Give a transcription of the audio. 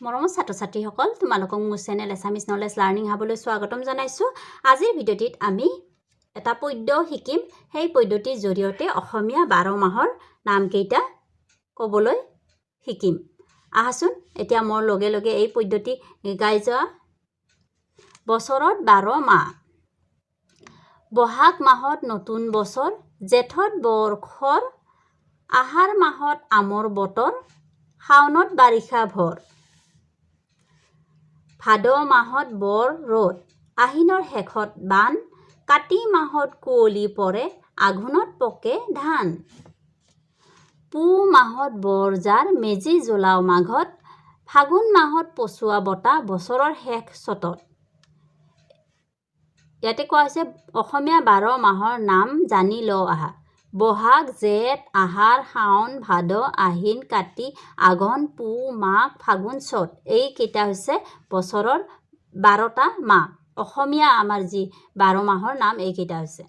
মৰমৰ ছাত্ৰ-ছাত্ৰীসকল তোমালোকক মোৰ চেনেল এছামিজ নলেজ লাৰ্নিং হাবলৈ স্বাগতম জনাইছোঁ। আজিৰ ভিডিঅ'টিত আমি এটা পদ্য শিকিম। সেই পদ্যটিৰ জৰিয়তে অসমীয়া 12 মাহৰ নামকেইটা ক'বলৈ শিকিম। আহাচোন এতিয়া মোৰ লগে লগে এই পদ্যটি গাই যোৱা। বছৰত 12 মাহ, বহাগ মাহত নতুন বছৰ, জেঠত বৰ্ষৰ, আহাৰ মাহত আমৰ বতৰ, শাওনত বাৰিষা ভৰ, ভাদ মাহত বৰ ৰ'দ, আহিনৰ শেষত বান, কাতি মাহত কুঁৱলী পৰে, আঘোণত পকে ধান, পুহ মাহত বৰজাৰ, মেজি জ্বলাও মাঘত, ফাগুন মাহত পচুৱা বতাহ, বছৰৰ শেষ চ'তত। ইয়াতে কোৱা হৈছে অসমীয়া 12 মাহৰ নাম জানি লওঁ আহা। বহাগ, জেঠ, আহাৰ, শাওন, ভাদ, আহিন, কাতি, আঘোণ, পুহ, মাঘ, ফাগুন, চ'ত। এইকেইটা হৈছে বছৰৰ 12টা মাহ। অসমীয়া আমাৰ যি 12 মাহৰ নাম এইকেইটা হৈছে।